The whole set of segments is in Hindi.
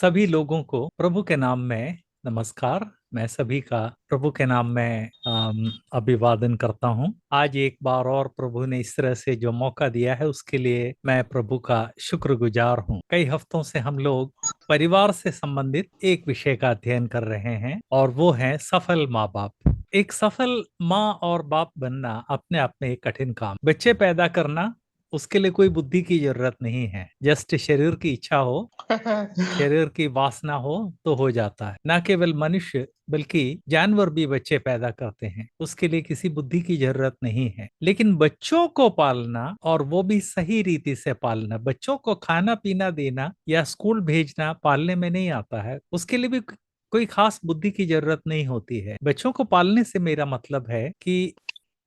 सभी लोगों को प्रभु के नाम में नमस्कार। मैं सभी का प्रभु के नाम में अभिवादन करता हूं। आज एक बार और प्रभु ने इस तरह से जो मौका दिया है उसके लिए मैं प्रभु का शुक्रगुजार हूं। कई हफ्तों से हम लोग परिवार से संबंधित एक विषय का अध्ययन कर रहे हैं और वो है सफल माँ बाप। एक सफल माँ और बाप बनना अपने आप में एक कठिन काम। बच्चे पैदा करना, उसके लिए कोई बुद्धि की जरूरत नहीं है। जस्ट शरीर की इच्छा हो, शरीर की वासना हो तो जाता है। न केवल मनुष्य बल्कि जानवर भी बच्चे पैदा करते हैं, उसके लिए किसी बुद्धि की जरूरत नहीं है। लेकिन बच्चों को पालना और वो भी सही रीति से पालना, बच्चों को खाना पीना देना या स्कूल भेजना पालने में नहीं आता है। उसके लिए भी कोई खास बुद्धि की जरूरत नहीं होती है। बच्चों को पालने से मेरा मतलब है कि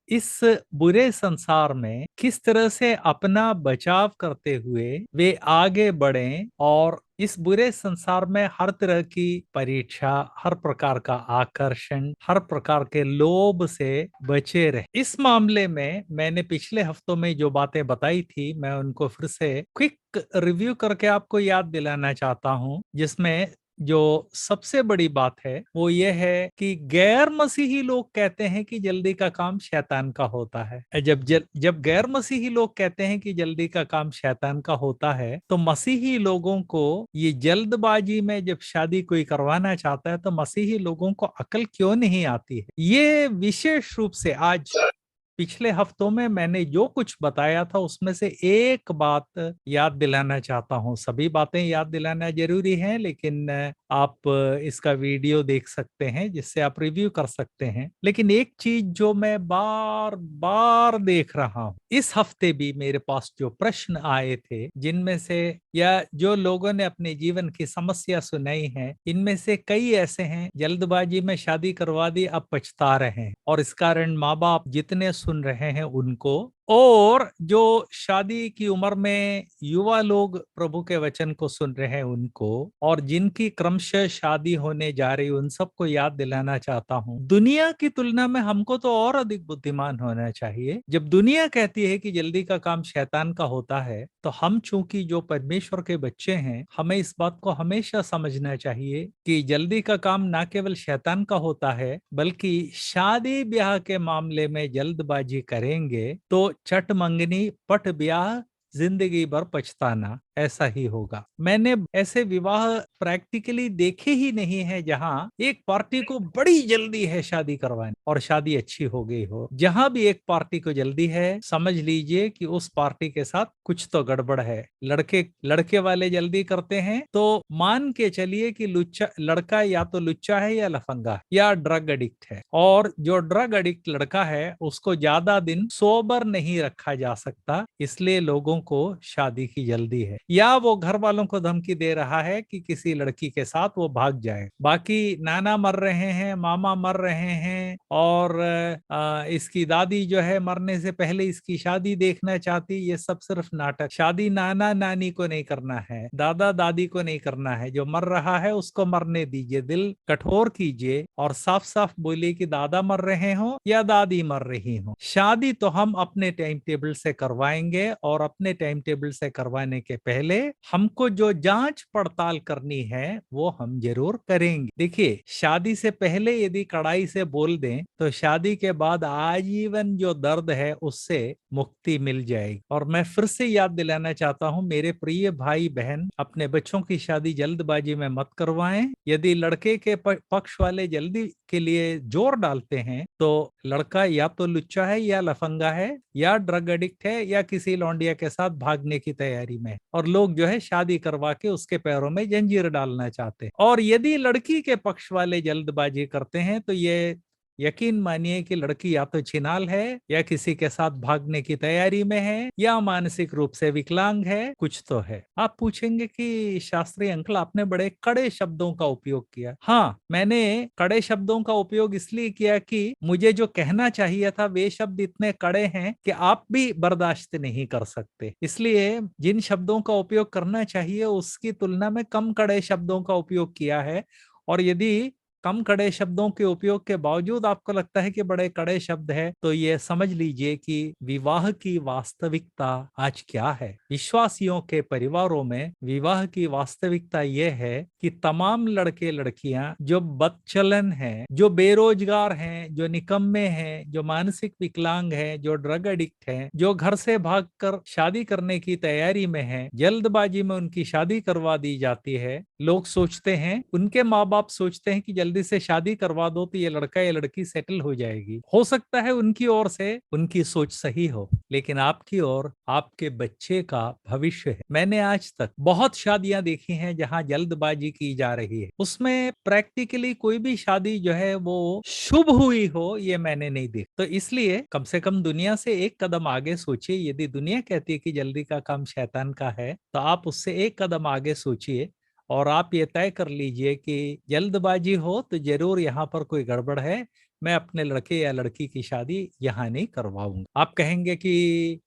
इस बुरे संसार में किस तरह से अपना बचाव करते हुए वे आगे बढ़ें और इस बुरे संसार में हर तरह की परीक्षा, हर प्रकार का आकर्षण, हर प्रकार के लोभ से बचे रहे। इस मामले में मैंने पिछले हफ्तों में जो बातें बताई थी, मैं उनको फिर से क्विक रिव्यू करके आपको याद दिलाना चाहता हूं, जिसमें जो सबसे बड़ी बात है वो ये है कि गैर मसीही लोग कहते हैं कि जल्दी का काम शैतान का होता है। जब गैर मसीही लोग कहते हैं कि जल्दी का काम शैतान का होता है, तो मसीही लोगों को ये जल्दबाजी में जब शादी कोई करवाना चाहता है तो मसीही लोगों को अकल क्यों नहीं आती है। ये विशेष रूप से आज पिछले हफ्तों में मैंने जो कुछ बताया था उसमें से एक बात याद दिलाना चाहता हूं। सभी बातें याद दिलाना जरूरी है, लेकिन आप इसका वीडियो देख सकते हैं जिससे आप रिव्यू कर सकते हैं। लेकिन एक चीज जो मैं बार बार देख रहा हूं, इस हफ्ते भी मेरे पास जो प्रश्न आए थे, जिनमें से या जो लोगों ने अपने जीवन की समस्या सुनाई है, इनमें से कई ऐसे हैं जल्दबाजी में शादी करवा दी, अब पछता रहे हैं। और इस कारण माँ बाप जितने सुन रहे हैं उनको, और जो शादी की उम्र में युवा लोग प्रभु के वचन को सुन रहे हैं उनको, और जिनकी क्रमशः शादी होने जा रही उन सबको याद दिलाना चाहता हूँ, दुनिया की तुलना में हमको तो और अधिक बुद्धिमान होना चाहिए। जब दुनिया कहती है कि जल्दी का काम शैतान का होता है, तो हम चूंकि जो परमेश्वर के बच्चे हैं, हमें इस बात को हमेशा समझना चाहिए कि जल्दी का काम ना केवल शैतान का होता है, बल्कि शादी ब्याह के मामले में जल्दबाजी करेंगे तो चट मंगनी पट ब्याह, जिंदगी भर पछताना, ऐसा ही होगा। मैंने ऐसे विवाह प्रैक्टिकली देखे ही नहीं है जहां एक पार्टी को बड़ी जल्दी है शादी करवाने और शादी अच्छी हो गई हो। जहां भी एक पार्टी को जल्दी है, समझ लीजिए कि उस पार्टी के साथ कुछ तो गड़बड़ है। लड़के वाले जल्दी करते हैं तो मान के चलिए कि लुच्चा लड़का या तो लुच्चा है या लफंगा या ड्रग एडिक्ट है, और जो ड्रग एडिक्ट लड़का है उसको ज्यादा दिन सोबर नहीं रखा जा सकता, इसलिए लोगों को शादी की जल्दी है। या वो घर वालों को धमकी दे रहा है कि किसी लड़की के साथ वो भाग जाए। बाकी नाना मर रहे हैं, मामा मर रहे हैं, और इसकी दादी जो है मरने से पहले इसकी शादी देखना चाहती। ये सब सिर्फ नाटक। शादी नाना नानी को नहीं करना है, दादा दादी को नहीं करना है। जो मर रहा है उसको मरने दीजिए, दिल कठोर कीजिए और साफ साफ बोलिए कि दादा मर रहे हो या दादी मर रही हो। शादी तो हम अपने टाइम टेबल से करवाएंगे, और अपने टाइम टेबल से करवाने के पहले हमको जो जांच पड़ताल करनी है वो हम जरूर करेंगे। देखिए, शादी से पहले यदि कड़ाई से बोल दें तो शादी के बाद आजीवन जो दर्द है उससे मुक्ति मिल जाएगी। और मैं फिर से याद दिलाना चाहता हूं, मेरे प्रिय भाई बहन, अपने बच्चों की शादी जल्दबाजी में मत करवाएं। यदि लड़के के पक्ष वाले जल्दी के लिए जोर डालते हैं तो लड़का या तो लुच्चा है या लफंगा है या ड्रग एडिक्ट है या किसी लौंडिया के साथ भागने की तैयारी में, और लोग जो है शादी करवा के उसके पैरों में जंजीर डालना चाहते हैं। और यदि लड़की के पक्ष वाले जल्दबाजी करते हैं तो ये यकीन मानिए कि लड़की या तो छिनाल है या किसी के साथ भागने की तैयारी में है या मानसिक रूप से विकलांग है, कुछ तो है। आप पूछेंगे कि शास्त्री अंकल, आपने बड़े कड़े शब्दों का उपयोग किया। हाँ, मैंने कड़े शब्दों का उपयोग इसलिए किया कि मुझे जो कहना चाहिए था वे शब्द इतने कड़े हैं कि आप भी बर्दाश्त नहीं कर सकते। इसलिए जिन शब्दों का उपयोग करना चाहिए उसकी तुलना में कम कड़े शब्दों का उपयोग किया है। और यदि कम कड़े शब्दों के उपयोग के बावजूद आपको लगता है कि बड़े कड़े शब्द है, तो ये समझ लीजिए कि विवाह की वास्तविकता आज क्या है। विश्वासियों के परिवारों में विवाह की वास्तविकता ये है कि तमाम लड़के लड़कियां जो बदचलन हैं, जो बेरोजगार हैं, जो निकम्मे हैं, जो मानसिक विकलांग हैं, जो ड्रग एडिक्ट हैं, जो घर से भागकर शादी करने की तैयारी में हैं, जल्दबाजी में उनकी शादी करवा दी जाती है। लोग सोचते हैं, उनके माँ बाप सोचते हैं कि जल्दी से शादी करवा दो तो ये लड़का या लड़की सेटल हो जाएगी। हो सकता है उनकी ओर से उनकी सोच सही हो, लेकिन आपकी ओर आपके बच्चे का भविष्य है। मैंने आज तक बहुत शादियां देखी हैं जहां जल्दबाजी की जा रही है, उसमें प्रैक्टिकली कोई भी शादी जो है वो शुभ हुई हो ये मैंने नहीं देखी। तो इसलिए कम से कम दुनिया से एक कदम आगे सोचिए। यदि दुनिया कहती है कि जल्दी का काम शैतान का है, तो आप उससे एक कदम आगे सोचिए और आप ये तय कर लीजिए कि जल्दबाजी हो तो जरूर यहाँ पर कोई गड़बड़ है, मैं अपने लड़के या लड़की की शादी यहाँ नहीं करवाऊंगा। आप कहेंगे कि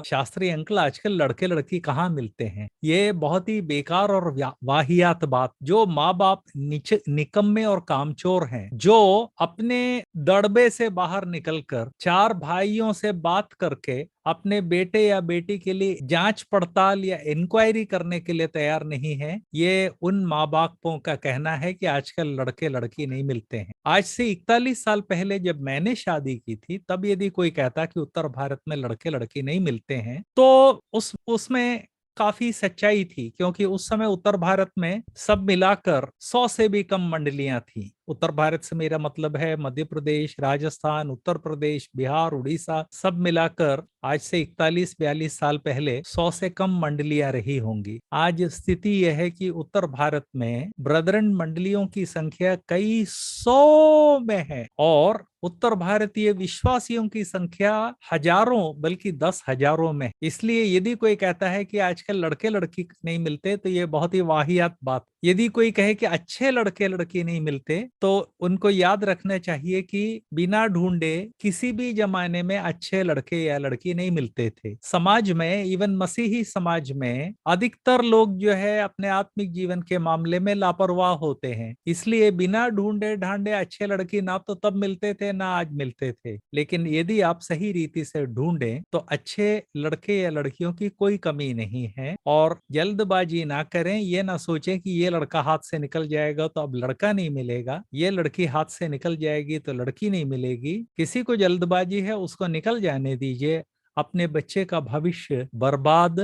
शास्त्री अंकल आजकल लड़के लड़की कहाँ मिलते हैं। ये बहुत ही बेकार और वाहियात बात। जो माँ बाप निकम्मे और कामचोर हैं, जो अपने दड़बे से बाहर निकलकर चार भाइयों से बात करके अपने बेटे या बेटी के लिए जांच पड़ताल या इंक्वायरी करने के लिए तैयार नहीं है, ये उन माँ बापों का कहना है कि आजकल लड़के लड़की नहीं मिलते हैं। आज से 41 साल पहले जब मैंने शादी की थी, तब यदि कोई कहता कि उत्तर भारत में लड़के लड़की नहीं मिलते हैं, तो उसमें काफी सच्चाई थी, क्योंकि उस समय उत्तर भारत में सब मिलाकर 100 से भी कम मंडलियां थी। उत्तर भारत से मेरा मतलब है मध्य प्रदेश, राजस्थान, उत्तर प्रदेश, बिहार, उड़ीसा, सब मिलाकर आज से 41-42 साल पहले 100 से कम मंडलियां रही होंगी। आज स्थिति यह है कि उत्तर भारत में ब्रदरन मंडलियों की संख्या कई सौ में है और उत्तर भारतीय विश्वासियों की संख्या हजारों बल्कि 10,000 में। इसलिए यदि कोई कहता है कि आजकल लड़के लड़की नहीं मिलते, तो ये बहुत ही वाहियात बात। यदि कोई कहे कि अच्छे लड़के लड़की नहीं मिलते, तो उनको याद रखना चाहिए कि बिना ढूंढे किसी भी जमाने में अच्छे लड़के या लड़की नहीं मिलते थे। समाज में, इवन मसीही समाज में, अधिकतर लोग जो है अपने आत्मिक जीवन के मामले में लापरवाह होते हैं। इसलिए बिना ढूंढे ढांडे अच्छे लड़की ना तो तब मिलते थे ना आज मिलते थे। लेकिन यदि आप सही रीति से ढूंढें तो अच्छे लड़के या लड़कियों की कोई कमी नहीं है। और जल्दबाजी ना करें, ये ना सोचें कि ये लड़का हाथ से निकल जाएगा तो अब लड़का नहीं मिलेगा, ये लड़की हाथ से निकल जाएगी तो लड़की नहीं मिलेगी। किसी को जल्दबाजी है उसको निकल जाने दीजिए, अपने बच्चे का भविष्य बर्बाद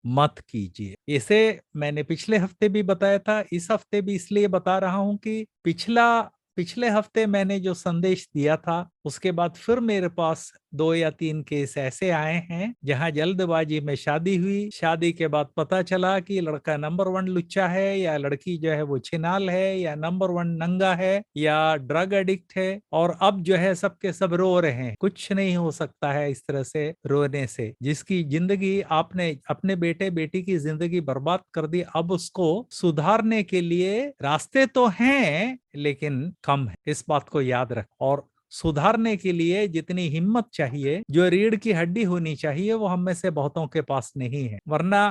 मत कीजिए। इसे मैंने पिछले हफ्ते भी बताया था, इस हफ्ते भी इसलिए बता रहा हूं कि पिछले हफ्ते मैंने जो संदेश दिया था उसके बाद फिर मेरे पास 2 या 3 केस ऐसे आए हैं जहां जल्दबाजी में शादी हुई, शादी के बाद पता चला कि लड़का नंबर 1 लुच्चा है या लड़की जो है वो छिनाल है या नंबर 1 नंगा है या ड्रग एडिक्ट है, और अब जो है सबके सब रो रहे हैं। कुछ नहीं हो सकता है इस तरह से रोने से। जिसकी जिंदगी आपने अपने बेटे बेटी की जिंदगी बर्बाद कर दी, अब उसको सुधारने के लिए रास्ते तो हैं लेकिन कम है, इस बात को याद रख। और सुधारने के लिए जितनी हिम्मत चाहिए, जो रीढ़ की हड्डी होनी चाहिए, वो हम में से बहुतों के पास नहीं है। वरना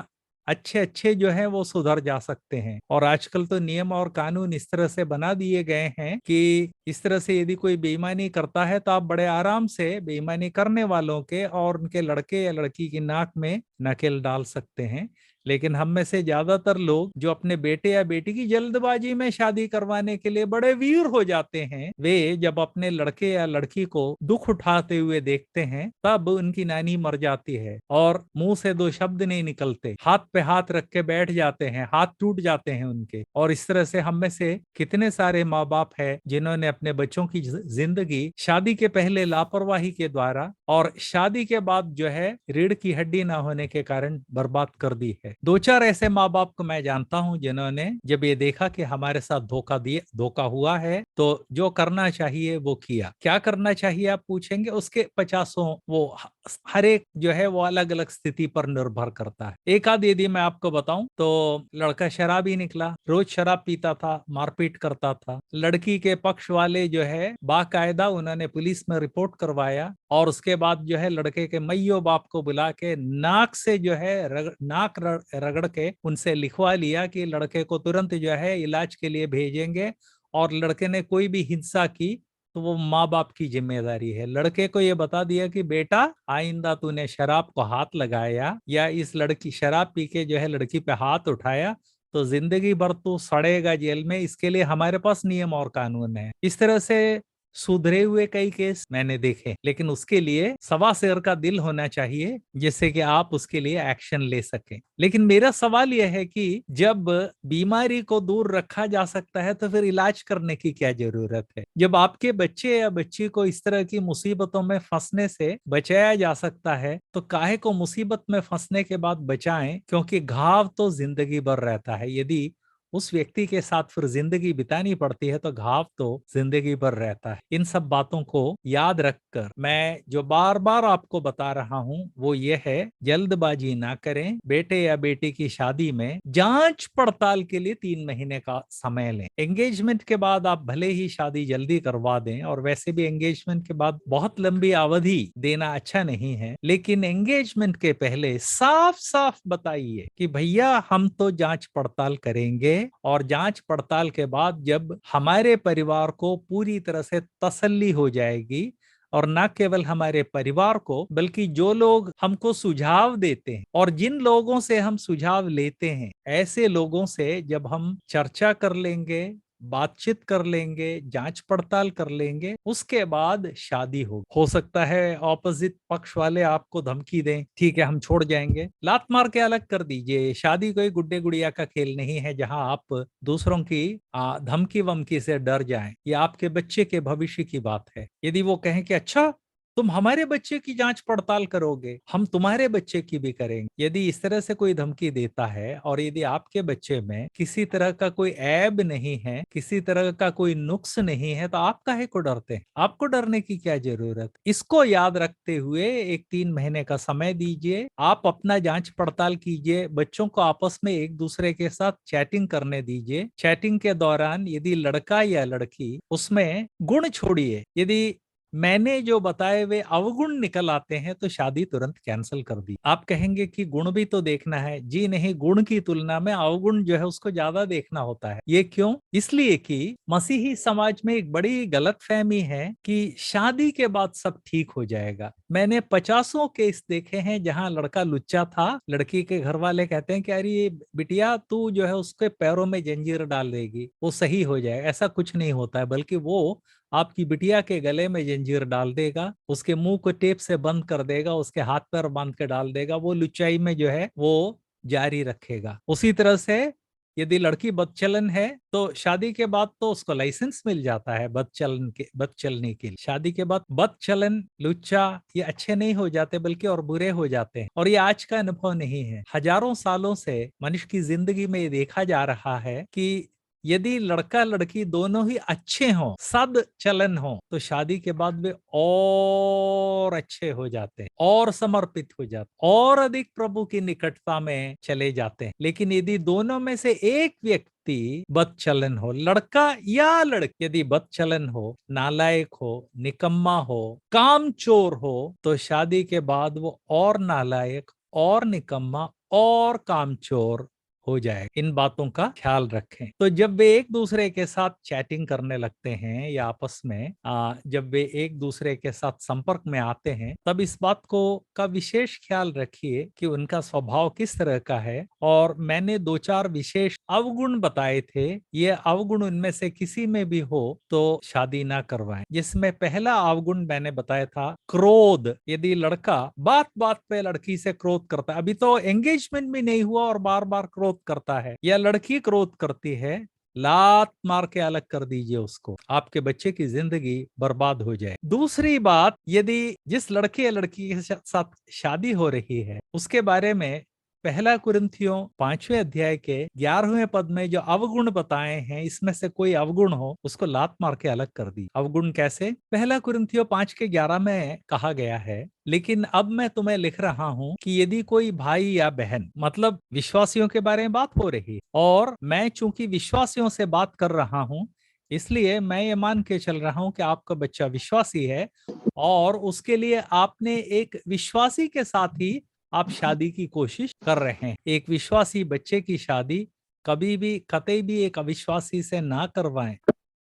अच्छे अच्छे जो है वो सुधर जा सकते हैं। और आजकल तो नियम और कानून इस तरह से बना दिए गए हैं कि इस तरह से यदि कोई बेईमानी करता है तो आप बड़े आराम से बेईमानी करने वालों के और उनके लड़के या लड़की की नाक में नकेल डाल सकते हैं। लेकिन हम में से ज्यादातर लोग जो अपने बेटे या बेटी की जल्दबाजी में शादी करवाने के लिए बड़े वीर हो जाते हैं, वे जब अपने लड़के या लड़की को दुख उठाते हुए देखते हैं तब उनकी नानी मर जाती है और मुंह से 2 शब्द नहीं निकलते, हाथ पे हाथ रख के बैठ जाते हैं, हाथ टूट जाते हैं उनके। और इस तरह से हम में से कितने सारे माँ बाप हैं जिन्होंने अपने बच्चों की जिंदगी शादी के पहले लापरवाही के द्वारा और शादी के बाद जो है रीढ़ की हड्डी ना होने के कारण बर्बाद कर दी है। 2-4 ऐसे माँ बाप को मैं जानता हूं जिन्होंने जब ये देखा कि हमारे साथ धोखा हुआ है, तो जो करना चाहिए वो किया। क्या करना चाहिए आप पूछेंगे, उसके 50 वो हर एक जो है वो अलग अलग स्थिति पर निर्भर करता है। एक आध यदि मैं आपको बताऊं तो लड़का शराबी निकला, रोज शराब पीता था, मारपीट करता था। लड़की के पक्ष वाले जो है बाकायदा उन्होंने पुलिस में रिपोर्ट करवाया और उसके बाद जो है लड़के के मैयो बाप को बुला के नाक से जो है नाक रगड़ के उनसे लिखवा लिया कि लड़के को तुरंत जो है इलाज के लिए भेजेंगे और लड़के ने कोई भी हिंसा की तो वो माँ बाप की जिम्मेदारी है। लड़के को ये बता दिया कि बेटा आइंदा तूने शराब को हाथ लगाया या इस लड़की शराब पी के जो है लड़की पे हाथ उठाया तो जिंदगी भर तू सड़ेगा जेल में। इसके लिए हमारे पास नियम और कानून है। इस तरह से सुधरे हुए कई केस मैंने देखे, लेकिन उसके लिए सवा शेर का दिल होना चाहिए जिससे कि आप उसके लिए एक्शन ले सकें। लेकिन मेरा सवाल यह है कि जब बीमारी को दूर रखा जा सकता है तो फिर इलाज करने की क्या जरूरत है? जब आपके बच्चे या बच्ची को इस तरह की मुसीबतों में फंसने से बचाया जा सकता है तो काहे को मुसीबत में फंसने के बाद बचाएं, क्योंकि घाव तो जिंदगी भर रहता है। यदि उस व्यक्ति के साथ फिर जिंदगी बितानी पड़ती है तो घाव तो जिंदगी भर रहता है। इन सब बातों को याद रखकर मैं जो बार बार आपको बता रहा हूं वो ये है, जल्दबाजी ना करें। बेटे या बेटी की शादी में जांच पड़ताल के लिए 3 महीने का समय लें। एंगेजमेंट के बाद आप भले ही शादी जल्दी करवा दें, और वैसे भी एंगेजमेंट के बाद बहुत लंबी अवधि देना अच्छा नहीं है, लेकिन एंगेजमेंट के पहले साफ साफ बताइए कि भैया हम तो जांच पड़ताल करेंगे, और जांच पड़ताल के बाद जब हमारे परिवार को पूरी तरह से तसल्ली हो जाएगी, और न केवल हमारे परिवार को बल्कि जो लोग हमको सुझाव देते हैं और जिन लोगों से हम सुझाव लेते हैं, ऐसे लोगों से जब हम चर्चा कर लेंगे, बातचीत कर लेंगे, जांच पड़ताल कर लेंगे, उसके बाद शादी हो सकता है ऑपोजिट पक्ष वाले आपको धमकी दें, ठीक है हम छोड़ जाएंगे, लात मार के अलग कर दीजिए। शादी कोई गुड्डे गुड़िया का खेल नहीं है जहां आप दूसरों की धमकी वमकी से डर जाएं। ये आपके बच्चे के भविष्य की बात है। यदि वो कहें कि अच्छा तुम हमारे बच्चे की जांच पड़ताल करोगे, हम तुम्हारे बच्चे की भी करेंगे, यदि इस तरह से कोई धमकी देता है और यदि आपके बच्चे में किसी तरह का कोई ऐब नहीं है, किसी तरह का कोई नुक्स नहीं है, तो आप काहे को डरते हैं? आपको डरने की क्या जरूरत? इसको याद रखते हुए एक 3 महीने का समय दीजिए, आप अपना जांच पड़ताल कीजिए, बच्चों को आपस में एक दूसरे के साथ चैटिंग करने दीजिए। चैटिंग के दौरान यदि लड़का या लड़की उसमें गुण छोड़िए, यदि मैंने जो बताए वे अवगुण निकल आते हैं तो शादी तुरंत कैंसिल कर दी। आप कहेंगे कि गुण भी तो देखना है। जी नहीं, गुण की तुलना में अवगुण जो है उसको ज्यादा देखना होता है। ये क्यों? इसलिए कि मसीही समाज में एक बड़ी गलतफहमी है कि शादी के बाद सब ठीक हो जाएगा। मैंने 50 केस देखे हैं जहां लड़का लुच्चा था, लड़की के घर वाले कहते हैं कि अरे ये बिटिया तू जो है उसके पैरों में जंजीर डाल देगी वो सही हो जाएगा। ऐसा कुछ नहीं होता है, बल्कि वो आपकी बिटिया के गले में जंजीर डाल देगा, उसके मुंह को टेप से बंद कर देगा, उसके हाथ पैर बांध के डाल देगा, वो लुच्चाई में जो है वो जारी रखेगा। उसी तरह से यदि लड़की बदचलन है तो शादी के बाद तो उसको लाइसेंस मिल जाता है बदचलने के लिए। शादी के बाद बदचलन, लुच्चा ये अच्छे नहीं हो जाते बल्कि और बुरे हो जाते हैं। और ये आज का अनुभव नहीं है, हजारों सालों से मनुष्य की जिंदगी में ये देखा जा रहा है कि यदि लड़का लड़की दोनों ही अच्छे हों, सद चलन हो, तो शादी के बाद वे और अच्छे हो जाते हैं, और समर्पित हो जाते हैं, और अधिक प्रभु की निकटता में चले जाते हैं। लेकिन यदि दोनों में से एक व्यक्ति बदचलन हो, लड़का या लड़की यदि बदचलन हो, नालायक हो, निकम्मा हो, कामचोर हो, तो शादी के बाद वो और नालायक और निकम्मा और कामचोर हो जाए। इन बातों का ख्याल रखें। तो जब वे एक दूसरे के साथ चैटिंग करने लगते हैं या आपस में जब वे एक दूसरे के साथ संपर्क में आते हैं, तब इस बात को का विशेष ख्याल रखिए कि उनका स्वभाव किस तरह का है। और मैंने 2-4 विशेष अवगुण बताए थे, ये अवगुण उनमें से किसी में भी हो तो शादी ना करवाएं। जिसमें पहला अवगुण मैंने बताया था क्रोध। यदि लड़का बात बात पे लड़की से क्रोध करता है, अभी तो एंगेजमेंट भी नहीं हुआ और बार बार क्रोध करता है, या लड़की क्रोध करती है, लात मार के अलग कर दीजिए उसको, आपके बच्चे की जिंदगी बर्बाद हो जाए। दूसरी बात, यदि जिस लड़के या लड़की के साथ शादी हो रही है उसके बारे में पहला कुरिन्थियों 5वें अध्याय के 11वें पद में जो अवगुण बताए हैं, इसमें से कोई अवगुण हो उसको लात मार के अलग कर दी। अवगुण कैसे? पहला कुरिन्थियों 5:11 में कहा गया है, लेकिन अब मैं तुम्हें लिख रहा हूं कि यदि कोई भाई या बहन, मतलब विश्वासियों के बारे में बात हो रही है, और मैं चूंकि विश्वासियों से बात कर रहा हूं इसलिए मैं ये मान के चल रहा हूं कि आपका बच्चा विश्वासी है, और उसके लिए आपने एक विश्वासी के साथ ही आप शादी की कोशिश कर रहे हैं। एक विश्वासी बच्चे की शादी कभी भी कतई भी एक अविश्वासी से ना करवाएं।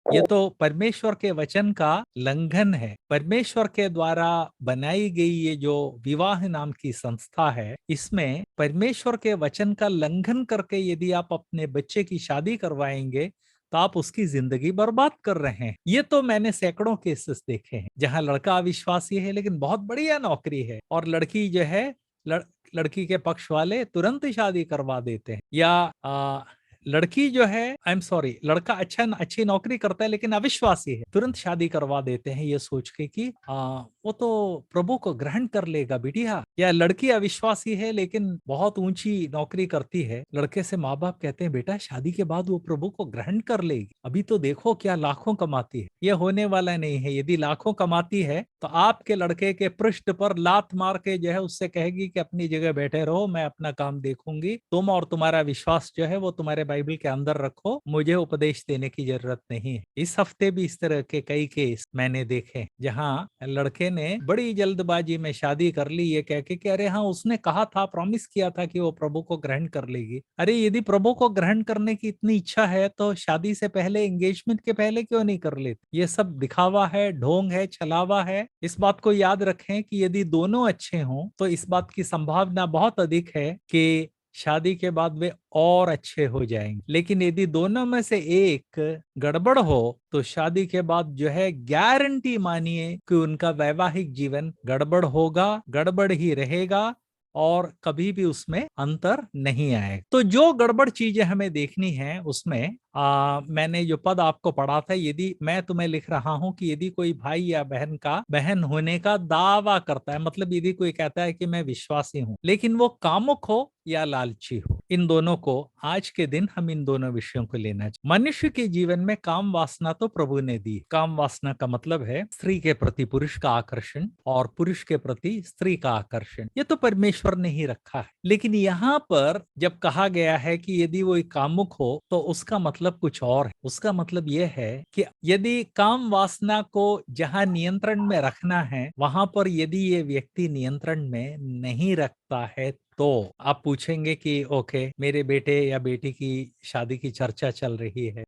ये तो परमेश्वर के वचन का लंघन है। परमेश्वर के द्वारा बनाई गई ये जो विवाह नाम की संस्था है, इसमें परमेश्वर के वचन का लंघन करके यदि आप अपने बच्चे की शादी करवाएंगे तो आप उसकी जिंदगी बर्बाद कर रहे हैं। ये तो मैंने सैकड़ों केसेस देखे हैं जहां लड़का अविश्वासी है लेकिन बहुत बढ़िया नौकरी है, और लड़की जो है लड़की के पक्ष वाले तुरंत शादी करवा देते हैं। या लड़की जो है, आई एम सॉरी, लड़का अच्छी नौकरी करता है लेकिन अविश्वासी है, तुरंत शादी करवा देते हैं ये सोच के कि वो तो प्रभु को ग्रहण कर लेगा बिटिया। या लड़की अविश्वासी है लेकिन बहुत ऊंची नौकरी करती है, लड़के से माँ बाप कहते हैं बेटा शादी के बाद वो प्रभु को ग्रहण कर लेगी, अभी तो देखो क्या लाखों कमाती है। ये होने वाला नहीं है। यदि लाखों कमाती है तो आपके लड़के के पृष्ठ पर लात मार के जो है उससे कहेगी कि अपनी जगह बैठे रहो, मैं अपना काम देखूंगी, तुम और तुम्हारा विश्वास जो है वो तुम्हारे बाइबल के अंदर रखो, मुझे उपदेश देने की जरूरत नहीं है। इस हफ्ते भी इस तरह के कई केस मैंने देखे जहां लड़के ने बड़ी जल्दबाजी में शादी कर ली ये कह के कि अरे हाँ उसने कहा था, प्रॉमिस किया था कि वो प्रभु को ग्रहण कर लेगी। अरे यदि प्रभु को ग्रहण करने की इतनी इच्छा है तो शादी से पहले, एंगेजमेंट के पहले क्यों नहीं कर लेते? ये सब दिखावा है, ढोंग है, छलावा है। इस बात को याद रखें कि यदि दोनों अच्छे हों तो इस बात की संभावना बहुत अधिक है कि शादी के बाद वे और अच्छे हो जाएंगे। लेकिन यदि दोनों में से एक गड़बड़ हो तो शादी के बाद जो है गारंटी मानिए कि उनका वैवाहिक जीवन गड़बड़ होगा, गड़बड़ ही रहेगा और कभी भी उसमें अंतर नहीं आएगा। तो जो गड़बड़ चीजें हमें देखनी है उसमें मैंने जो पद आपको पढ़ा था, यदि मैं तुम्हें लिख रहा हूं कि यदि कोई भाई या बहन का बहन होने का दावा करता है, मतलब यदि कोई कहता है कि मैं विश्वासी हूं लेकिन वो कामुक हो या लालची हो, इन दोनों को आज के दिन हम इन दोनों विषयों को लेना चाहिए। मनुष्य के जीवन में काम वासना तो प्रभु ने दी। काम वासना का मतलब है स्त्री के प्रति पुरुष का आकर्षण और पुरुष के प्रति स्त्री का आकर्षण, ये तो परमेश्वर ने ही रखा है। लेकिन यहाँ पर जब कहा गया है कि यदि वो एक कामुक हो तो उसका मतलब कुछ और है। उसका मतलब यह है कि यदि काम वासना को जहां नियंत्रण में रखना है वहां पर यदि ये व्यक्ति नियंत्रण में नहीं रखता है तो आप पूछेंगे कि ओके मेरे बेटे या बेटी की शादी की चर्चा चल रही है,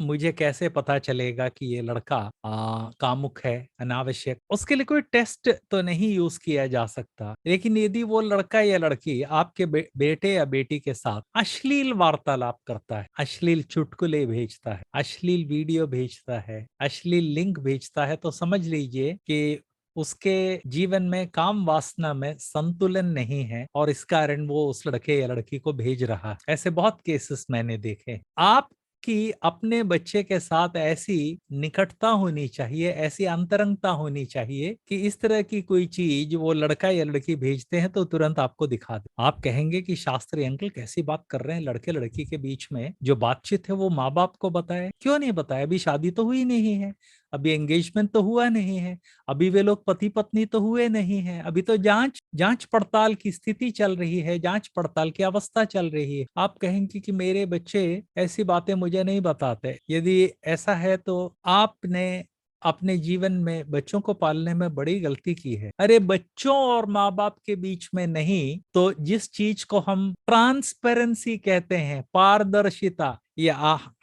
मुझे कैसे पता चलेगा कि ये लड़का कामुक है, अनावश्यक? उसके लिए कोई टेस्ट तो नहीं यूज किया जा सकता। लेकिन यदि वो लड़का या लड़की आपके बेटे या बेटी के साथ अश्लील वार्तालाप करता है, अश्लील चुटकुले भेजता है, अश्लील वीडियो भेजता है, अश्लील लिंक भेजता है, तो समझ लीजिए कि उसके जीवन में काम वासना में संतुलन नहीं है और इस कारण वो उस लड़के या लड़की को भेज रहा है। ऐसे बहुत केसेस मैंने देखे। आप कि अपने बच्चे के साथ ऐसी निकटता होनी चाहिए, ऐसी अंतरंगता होनी चाहिए कि इस तरह की कोई चीज वो लड़का या लड़की भेजते हैं तो तुरंत आपको दिखा दे। आप कहेंगे कि शास्त्री अंकल कैसी बात कर रहे हैं, लड़के लड़की के बीच में जो बातचीत है वो माँ बाप को बताए। क्यों नहीं बताया? अभी शादी तो हुई नहीं है, अभी एंगेजमेंट तो हुआ नहीं है, अभी वे लोग पति पत्नी तो हुए नहीं है, अभी तो जांच पड़ताल की स्थिति चल रही है, जांच पड़ताल की अवस्था चल रही है। आप कहेंगे कि मेरे बच्चे ऐसी बातें मुझे नहीं बताते। यदि ऐसा है तो आपने अपने जीवन में बच्चों को पालने में बड़ी गलती की है। अरे बच्चों और माँ बाप के बीच में नहीं तो जिस चीज को हम ट्रांसपेरेंसी कहते हैं, पारदर्शिता, ये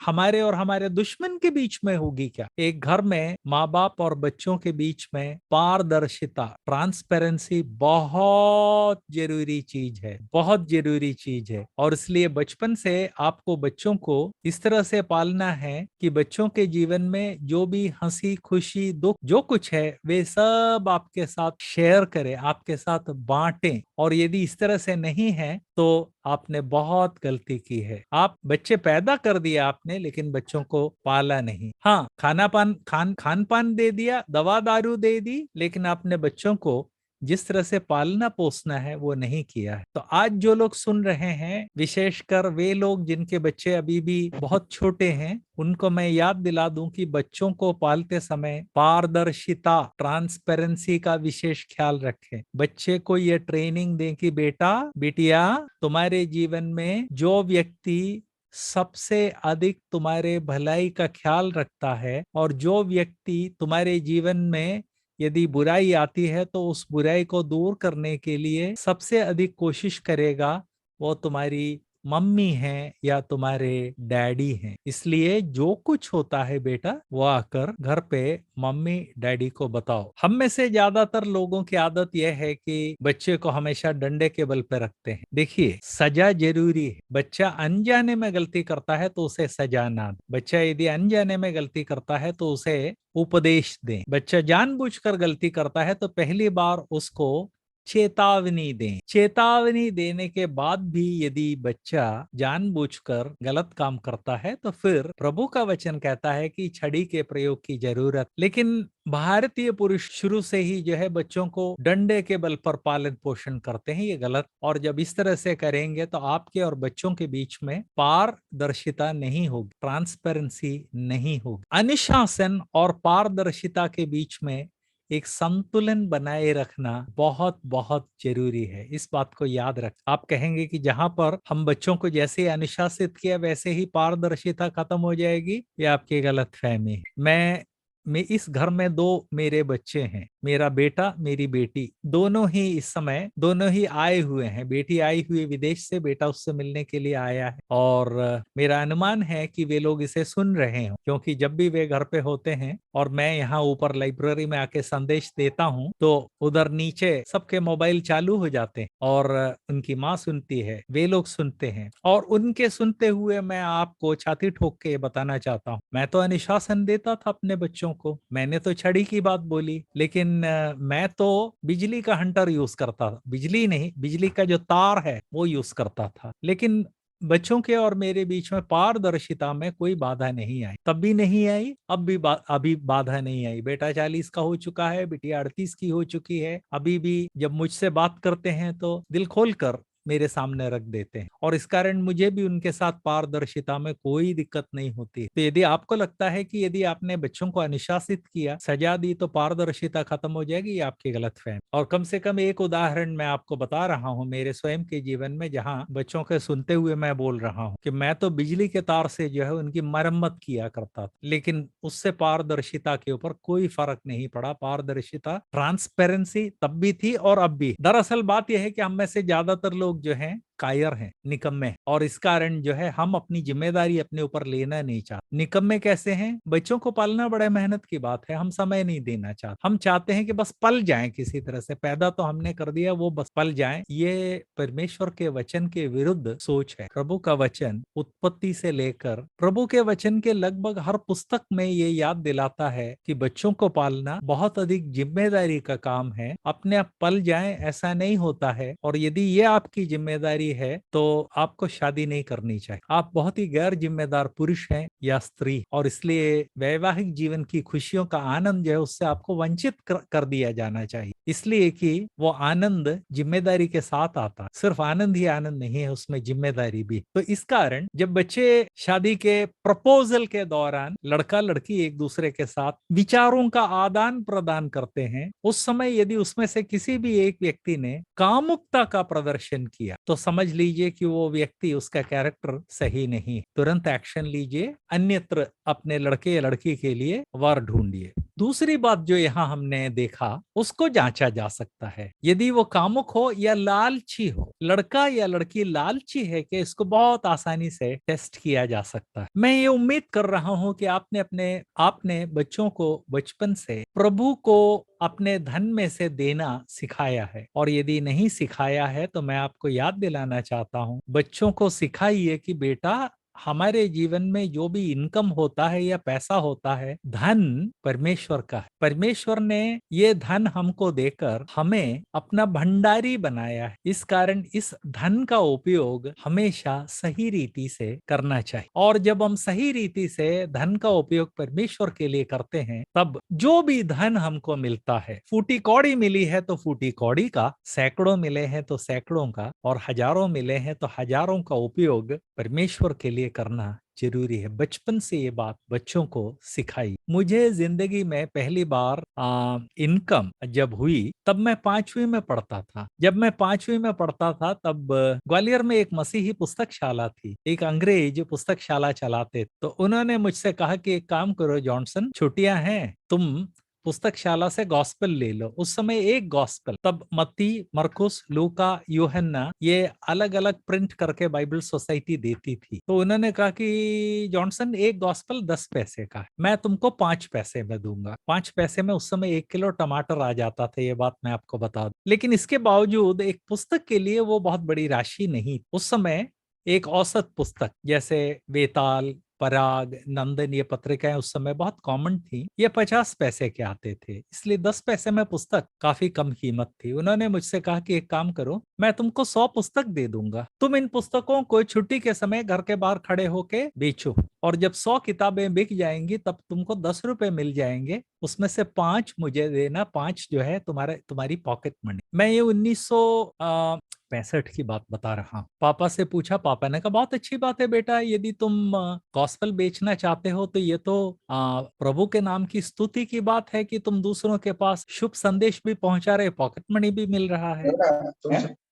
हमारे और हमारे दुश्मन के बीच में होगी क्या? एक घर में माँ बाप और बच्चों के बीच में पारदर्शिता, ट्रांसपेरेंसी बहुत जरूरी चीज है, बहुत जरूरी चीज है। और इसलिए बचपन से आपको बच्चों को इस तरह से पालना है कि बच्चों के जीवन में जो भी हंसी खुशी दुख जो कुछ है वे सब आपके साथ शेयर करें, आपके साथ बांटें। और यदि इस तरह से नहीं है तो आपने बहुत गलती की है। आप बच्चे पैदा कर दिया आपने लेकिन बच्चों को पाला नहीं। हाँ, खान पान दे दिया, दवा दारू दे दी, लेकिन आपने बच्चों को जिस तरह से पालना पोसना है वो नहीं किया है। तो आज जो लोग सुन रहे हैं, विशेषकर वे लोग जिनके बच्चे अभी भी बहुत छोटे हैं, उनको मैं याद दिला दूं कि बच्चों को पालते समय पारदर्शिता, ट्रांसपेरेंसी का विशेष ख्याल रखें। बच्चे को ये ट्रेनिंग दें कि बेटा बिटिया तुम्हारे जीवन में जो व्यक्ति सबसे अधिक तुम्हारे भलाई का ख्याल रखता है और जो व्यक्ति तुम्हारे जीवन में यदि बुराई आती है तो उस बुराई को दूर करने के लिए सबसे अधिक कोशिश करेगा, वो तुम्हारी मम्मी हैं या तुम्हारे डैडी हैं। इसलिए जो कुछ होता है बेटा, वो आकर घर पे मम्मी डैडी को बताओ। हम में से ज्यादातर लोगों की आदत यह है कि बच्चे को हमेशा डंडे के बल पे रखते हैं। देखिए, सजा जरूरी है। बच्चा अनजाने में गलती करता है तो उसे सजा ना दें। बच्चा यदि अनजाने में गलती करता है तो उसे उपदेश दें। बच्चा जानबूझकर गलती करता है तो पहली बार उसको चेतावनी दें। चेतावनी देने के बाद भी यदि बच्चा जानबूझकर गलत काम करता है तो फिर प्रभु का वचन कहता है कि छड़ी के प्रयोग की जरूरत। लेकिन भारतीय पुरुष शुरू से ही जो है बच्चों को डंडे के बल पर पालन पोषण करते हैं, ये गलत। और जब इस तरह से करेंगे तो आपके और बच्चों के बीच में पारदर्शिता नहीं होगी, ट्रांसपेरेंसी नहीं होगी। अनुशासन और पारदर्शिता के बीच में एक संतुलन बनाए रखना बहुत बहुत जरूरी है। इस बात को याद रख। आप कहेंगे कि जहां पर हम बच्चों को जैसे ही अनुशासित किया वैसे ही पारदर्शिता खत्म हो जाएगी, ये आपकी गलत फहमी है। मैं इस घर में दो मेरे बच्चे हैं, मेरा बेटा मेरी बेटी, दोनों ही इस समय दोनों ही आए हुए हैं। बेटी आई हुई विदेश से, बेटा उससे मिलने के लिए आया है। और मेरा अनुमान है कि वे लोग इसे सुन रहे हो, क्योंकि जब भी वे घर पे होते हैं और मैं यहाँ ऊपर लाइब्रेरी में आके संदेश देता हूँ तो उधर नीचे सबके मोबाइल चालू हो जाते हैं और उनकी माँ सुनती है, वे लोग सुनते हैं। और उनके सुनते हुए मैं आपको छाती ठोक के बताना चाहता हूँ, मैं तो अनुशासन देता था अपने बच्चों को। मैंने तो छड़ी की बात बोली, लेकिन मैं तो बिजली का हंटर यूज करता था। बिजली नहीं, बिजली का जो तार है वो यूज करता था। लेकिन बच्चों के और मेरे बीच में पारदर्शिता में कोई बाधा नहीं आई, तब भी नहीं आई, अभी बाधा नहीं आई। बेटा 40 का हो चुका है, बिटिया 38 की हो चुकी है। अभी भी जब मुझसे बात करते हैं तो दिल खोलकर मेरे सामने रख देते हैं, और इस कारण मुझे भी उनके साथ पारदर्शिता में कोई दिक्कत नहीं होती। तो यदि आपको लगता है कि यदि आपने बच्चों को अनुशासित किया, सजा दी, तो पारदर्शिता खत्म हो जाएगी, ये आपकी गलतफहमी। और कम से कम एक उदाहरण मैं आपको बता रहा हूँ मेरे स्वयं के जीवन में, जहाँ बच्चों के सुनते हुए मैं बोल रहा हूँ कि मैं तो बिजली के तार से जो है उनकी मरम्मत किया करता था, लेकिन उससे पारदर्शिता के ऊपर कोई फर्क नहीं पड़ा। पारदर्शिता, ट्रांसपेरेंसी तब भी थी और अब भी। दरअसल बात यह है कि हम में से ज्यादातर लोग जो हैं कायर हैं, निकम्मे हैं, और इस कारण जो है हम अपनी जिम्मेदारी अपने ऊपर लेना नहीं चाहते। निकम्मे कैसे हैं? बच्चों को पालना बड़े मेहनत की बात है, हम समय नहीं देना चाहते। हम चाहते हैं कि बस पल जाएं, किसी तरह से पैदा तो हमने कर दिया, वो बस पल जाएं। ये परमेश्वर के वचन के विरुद्ध सोच है। प्रभु का वचन उत्पत्ति से लेकर प्रभु के वचन के लगभग हर पुस्तक में ये याद दिलाता है कि बच्चों को पालना बहुत अधिक जिम्मेदारी का काम है। अपने आप पल जाएं ऐसा नहीं होता है, और यदि ये आपकी जिम्मेदारी है तो आपको शादी नहीं करनी चाहिए। आप बहुत ही गैर जिम्मेदार पुरुष हैं या स्त्री, और इसलिए वैवाहिक जीवन की खुशियों का आनंद जो है उससे आपको वंचित कर दिया जाना चाहिए, इसलिए कि वो आनंद जिम्मेदारी के साथ आता है। सिर्फ आनंद ही आनंद नहीं है, उसमें जिम्मेदारी भी। तो इस कारण जब बच्चे शादी के प्रपोजल के दौरान लड़का लड़की एक दूसरे के साथ विचारों का आदान प्रदान करते हैं, उस समय यदि उसमें से किसी भी एक व्यक्ति ने कामुकता का प्रदर्शन किया तो समझ लीजिए कि वो व्यक्ति, उसका कैरेक्टर सही नहीं। तुरंत एक्शन लीजिए, अन्यत्र अपने लड़के या लड़की के लिए वर ढूंढिए। दूसरी बात जो यहाँ हमने देखा, उसको जांचा जा सकता है। यदि वो कामुक हो या लालची हो, लड़का या लड़की लालची है कि इसको बहुत आसानी से टेस्ट किया जा सकता है। मैं ये उम्मीद कर रहा हूँ कि आपने बच्चों को बचपन से प्रभु को अपने धन में से देना सिखाया है, और यदि नहीं सिखाया है तो मैं आपको याद दिलाना चाहता हूँ, बच्चों को सिखाइए कि बेटा, हमारे जीवन में जो भी इनकम होता है या पैसा होता है, धन परमेश्वर का है। परमेश्वर ने ये धन हमको देकर हमें अपना भंडारी बनाया है। इस कारण इस धन का उपयोग हमेशा सही रीति से करना चाहिए, और जब हम सही रीति से धन का उपयोग परमेश्वर के लिए करते हैं, तब जो भी धन हमको मिलता है, फूटी कौड़ी मिली है तो फूटी कौड़ी का, सैकड़ों मिले हैं तो सैकड़ों का, और हजारों मिले हैं तो हजारों का उपयोग परमेश्वर के लिए करना जरूरी है। बचपन से ये बात बच्चों को सिखाई। मुझे जिंदगी में पहली बार इनकम जब हुई तब मैं 5वीं में पढ़ता था। जब मैं 5वीं में पढ़ता था तब ग्वालियर में एक मसीही पुस्तकशाला थी, एक अंग्रेज पुस्तकशाला चलाते। तो उन्होंने मुझसे कहा कि एक काम करो जॉनसन, छुट्टियां हैं, तुम पुस्तकशाला से गॉस्पेल ले लो। उस समय एक गॉस्पेल, तब मत्ती, मरकुस, लूका, यूहन्ना ये अलग अलग प्रिंट करके बाइबल सोसाइटी देती थी। तो उन्होंने कहा कि जॉनसन एक गॉस्पेल 10 पैसे का है, मैं तुमको 5 पैसे में दूंगा। 5 पैसे में उस समय 1 किलो टमाटर आ जाता था, ये बात मैं आपको बता दूं। लेकिन इसके बावजूद एक पुस्तक के लिए वो बहुत बड़ी राशि नहीं। उस समय एक औसत पुस्तक जैसे वेताल, पराग, नंदन, ये पत्रिकाएं उस समय बहुत कॉमन थी, ये 50 पैसे के आते थे, इसलिए 10 पैसे में पुस्तक काफी कम कीमत थी। उन्होंने मुझसे कहा कि एक काम करो, मैं तुमको 100 पुस्तक दे दूंगा, तुम इन पुस्तकों को छुट्टी के समय घर के बाहर खड़े होके बेचो, और जब 100 किताबें बिक जाएंगी तब तुमको 10 रुपए मिल जाएंगे, उसमें से 5 मुझे देना, 5 जो है तुम्हारी पॉकेट मनी। मैं ये 1965 की बात बता रहा हूँ। पापा से पूछा, पापा ने कहा बहुत अच्छी बात है बेटा, यदि तुम गॉस्पेल बेचना चाहते हो तो ये तो प्रभु के नाम की स्तुति की बात है कि तुम दूसरों के पास शुभ संदेश भी पहुंचा रहे, पॉकेट मनी भी मिल रहा है।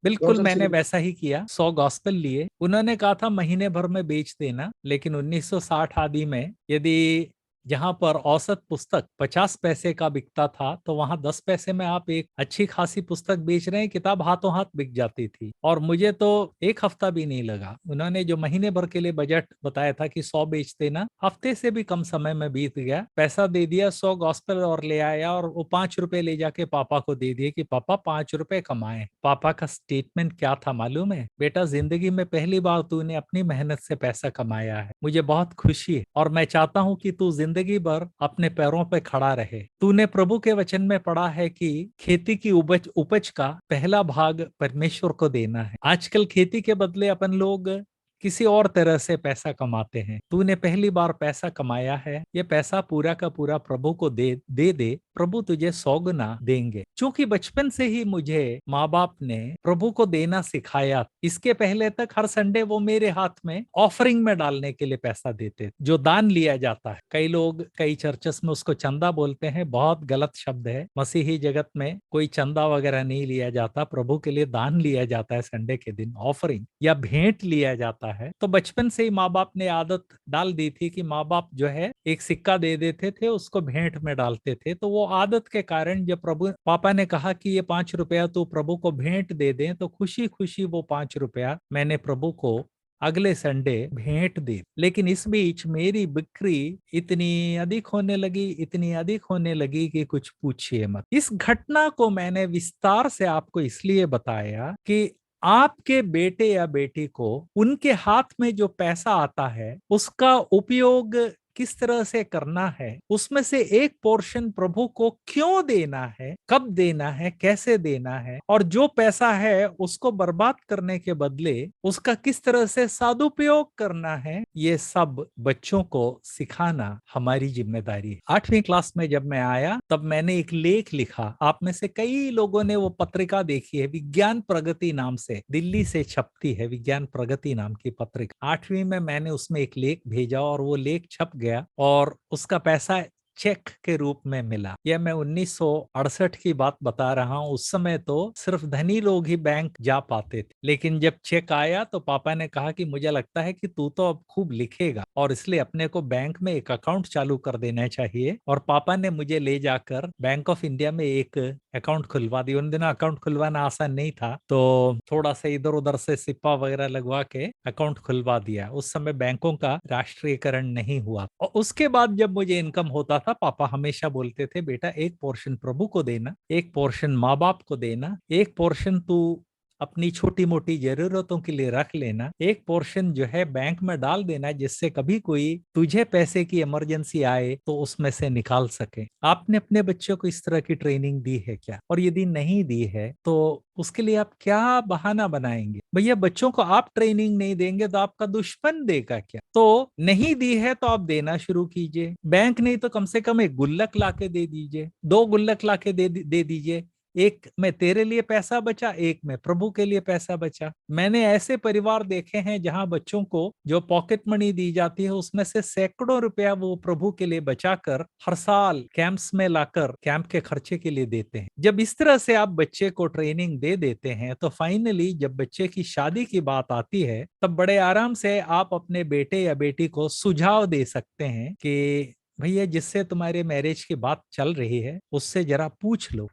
बिल्कुल मैंने वैसा ही किया, 100 गॉस्पेल लिए। उन्होंने कहा था महीने भर में बेच देना, लेकिन 1960 आदि में यदि जहां पर औसत पुस्तक 50 पैसे का बिकता था, तो वहां 10 पैसे में आप एक अच्छी खासी पुस्तक बेच रहे हैं, किताब हाथों हाथ बिक जाती थी। और मुझे तो एक हफ्ता भी नहीं लगा, उन्होंने जो महीने भर के लिए बजट बताया था कि 100 बेच देना, हफ्ते से भी कम समय में बीत गया। पैसा दे दिया, 100 गॉस्पेल और ले आया, और वो 5 रुपए ले जाके पापा को दे दिए कि पापा 5 रुपए कमाए। पापा का स्टेटमेंट क्या था मालूम है? बेटा, जिंदगी में पहली बार तूने अपनी मेहनत से पैसा कमाया है, मुझे बहुत खुशी है, और मैं चाहता हूँ कि तू जिंदगी भर अपने पैरों पे खड़ा रहे। तूने प्रभु के वचन में पढ़ा है कि खेती की उपज का पहला भाग परमेश्वर को देना है। आजकल खेती के बदले अपन लोग किसी और तरह से पैसा कमाते हैं। तूने पहली बार पैसा कमाया है, ये पैसा पूरा का पूरा प्रभु को दे, प्रभु तुझे 100 गुना देंगे। क्योंकि बचपन से ही मुझे माँ बाप ने प्रभु को देना सिखाया। इसके पहले तक हर संडे वो मेरे हाथ में ऑफरिंग में डालने के लिए पैसा देते, जो दान लिया जाता है। कई लोग, कई चर्चेस में उसको चंदा बोलते हैं, बहुत गलत शब्द है। मसीही जगत में कोई चंदा वगैरह नहीं लिया जाता, प्रभु के लिए दान लिया जाता है। संडे के दिन ऑफरिंग या भेंट लिया जाता है। तो बचपन से ही माँ बाप ने आदत डाल दी थी कि माँ बाप जो है एक सिक्का दे देते थे, उसको भेंट में डालते थे। तो वो आदत के कारण जब प्रभु पापा ने कहा कि ये 5 रुपया तो प्रभु को भेंट दे दें, तो खुशी खुशी वो 5 रुपया मैंने प्रभु को अगले संडे भेंट दी। लेकिन इस बीच मेरी बिक्री इतनी अधिक होने लगी, इतनी अधिक होने लगी कि कुछ पूछिए मत। इस घटना को मैंने विस्तार से आपको इसलिए बताया कि आपके बेटे या बेटी को उनके हाथ में जो पैसा आता है उसका उपयोग किस तरह से करना है, उसमें से एक पोर्शन प्रभु को क्यों देना है, कब देना है, कैसे देना है, और जो पैसा है उसको बर्बाद करने के बदले उसका किस तरह से सदुपयोग करना है, ये सब बच्चों को सिखाना हमारी जिम्मेदारी है। 8वीं क्लास में जब मैं आया तब मैंने एक लेख लिखा। आप में से कई लोगों ने वो पत्रिका देखी है, विज्ञान प्रगति नाम से, दिल्ली से छपती है, विज्ञान प्रगति नाम की पत्रिका। 8वीं में मैंने उसमें एक लेख भेजा और वो लेख छप गया, और उसका पैसा चेक के रूप में मिला। यह मैं 1968 की बात बता रहा हूँ। उस समय तो सिर्फ धनी लोग ही बैंक जा पाते थे, लेकिन जब चेक आया तो पापा ने कहा कि मुझे लगता है कि तू तो अब खूब लिखेगा, और इसलिए अपने को बैंक में एक अकाउंट चालू कर देना चाहिए। और पापा ने मुझे ले जाकर बैंक ऑफ इंडिया में एक अकाउंट खुलवा दिया। उन दिनों अकाउंट खुलवाना आसान नहीं था, तो थोड़ा सा इधर उधर से सिप्पा वगैरह लगवा के अकाउंट खुलवा दिया। उस समय बैंकों का राष्ट्रीयकरण नहीं हुआ। और उसके बाद जब मुझे इनकम होता था, पापा हमेशा बोलते थे, बेटा एक पोर्शन प्रभु को देना, एक पोर्शन माँ बाप को देना, एक पोर्शन तू अपनी छोटी मोटी जरूरतों के लिए रख लेना, एक पोर्शन जो है बैंक में डाल देना, जिससे कभी कोई तुझे पैसे की इमरजेंसी आए तो उसमें से निकाल सके। आपने अपने बच्चों को इस तरह की ट्रेनिंग दी है क्या? और यदि नहीं दी है तो उसके लिए आप क्या बहाना बनाएंगे? भैया, बच्चों को आप ट्रेनिंग नहीं देंगे तो आपका दुश्मन देगा क्या? तो नहीं दी है तो आप देना शुरू कीजिए। बैंक नहीं तो कम से कम एक गुल्लक लाके दे दीजिए, 2 गुल्लक लाके दे दीजिए। एक में तेरे लिए पैसा बचा, एक में प्रभु के लिए पैसा बचा। मैंने ऐसे परिवार देखे हैं जहां बच्चों को जो पॉकेट मनी दी जाती है उसमें से सैकड़ों रुपया वो प्रभु के लिए बचाकर हर साल कैंप्स में लाकर कैंप के खर्चे के लिए देते हैं। जब इस तरह से आप बच्चे को ट्रेनिंग दे देते हैं तो फाइनली जब बच्चे की शादी की बात आती है तब बड़े आराम से आप अपने बेटे या बेटी को सुझाव दे सकते हैं कि भैया जिससे तुम्हारे मैरिज की बात चल रही है उससे जरा पूछ लो,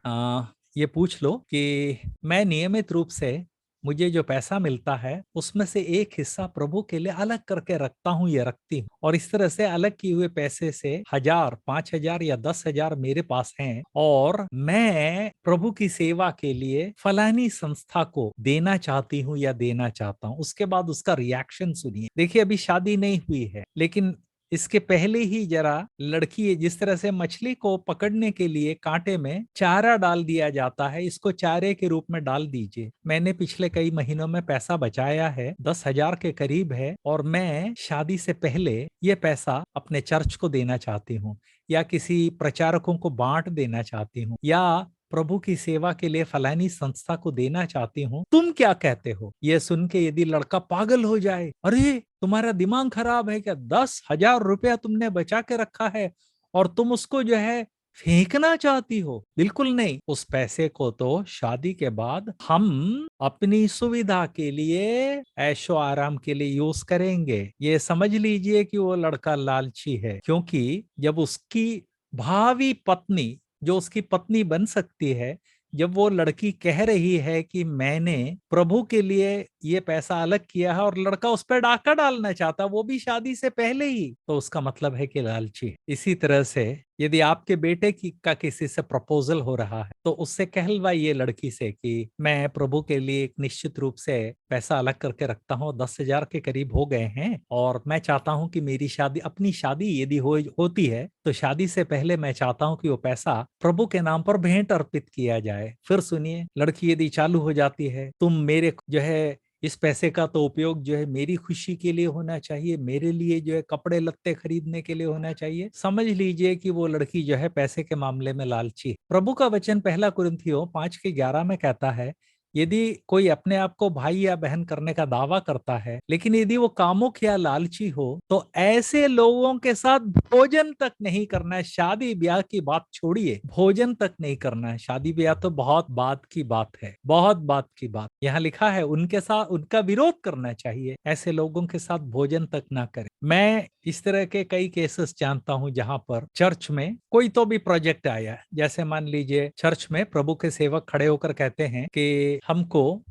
ये पूछ लो कि मैं नियमित रूप से मुझे जो पैसा मिलता है उसमें से एक हिस्सा प्रभु के लिए अलग करके रखता हूँ या रखती हूँ, और इस तरह से अलग किए हुए पैसे से 1000, 5000 या 10,000 मेरे पास हैं, और मैं प्रभु की सेवा के लिए फलानी संस्था को देना चाहती हूँ या देना चाहता हूँ। उसके बाद उसका रिएक्शन सुनिए। देखिए अभी शादी नहीं हुई है, लेकिन इसके पहले ही जरा लड़की, जिस तरह से मछली को पकड़ने के लिए कांटे में चारा डाल दिया जाता है, इसको चारे के रूप में डाल दीजिए। मैंने पिछले कई महीनों में पैसा बचाया है, 10,000 के करीब है, और मैं शादी से पहले ये पैसा अपने चर्च को देना चाहती हूँ, या किसी प्रचारकों को बांट देना चाहती हूँ, या प्रभु की सेवा के लिए फलानी संस्था को देना चाहती हूँ। तुम क्या कहते हो? यह सुन के यदि लड़का पागल हो जाए, अरे तुम्हारा दिमाग खराब है क्या, 10,000 रुपया तुमने बचा के रखा है और तुम उसको जो है फेंकना चाहती हो? बिल्कुल नहीं, उस पैसे को तो शादी के बाद हम अपनी सुविधा के लिए, ऐशो आराम के लिए यूज करेंगे। ये समझ लीजिए कि वो लड़का लालची है, क्योंकि जब उसकी भावी पत्नी, जो उसकी पत्नी बन सकती है, जब वो लड़की कह रही है कि मैंने प्रभु के लिए ये पैसा अलग किया है, और लड़का उस पर डाका डालना चाहता, वो भी शादी से पहले ही, तो उसका मतलब है कि लालची है। इसी तरह से यदि आपके बेटे की का किसी से प्रपोजल हो रहा है, तो उससे कहलवाइए लड़की से कि मैं प्रभु के लिए एक निश्चित रूप से पैसा अलग करके रखता हूँ, 10,000 के करीब हो गए हैं, और मैं चाहता हूँ कि मेरी शादी, अपनी शादी यदि होती है तो शादी से पहले मैं चाहता हूँ कि वो पैसा प्रभु के नाम पर भेंट अर्पित किया जाए। फिर सुनिए, लड़की यदि चालू हो जाती है, तुम मेरे जो है इस पैसे का तो उपयोग जो है मेरी खुशी के लिए होना चाहिए, मेरे लिए जो है कपड़े लत्ते खरीदने के लिए होना चाहिए, समझ लीजिए कि वो लड़की जो है पैसे के मामले में लालची है। प्रभु का वचन 1 कुरिन्थियों 5:11 में कहता है, यदि कोई अपने आप को भाई या बहन करने का दावा करता है, लेकिन यदि वो कामुक या लालची हो, तो ऐसे लोगों के साथ भोजन तक नहीं करना है। शादी ब्याह की बात छोड़िए, भोजन तक नहीं करना है। शादी ब्याह तो बहुत बात की बात है, बहुत बात की बात। यहाँ लिखा है उनके साथ, उनका विरोध करना चाहिए, ऐसे लोगों के साथ भोजन तक ना करें। मैं इस तरह के कई केसेस जानता हूं जहां पर चर्च में कोई तो भी प्रोजेक्ट आया, जैसे मान लीजिए चर्च में प्रभु के सेवक खड़े होकर कहते हैं कि हमको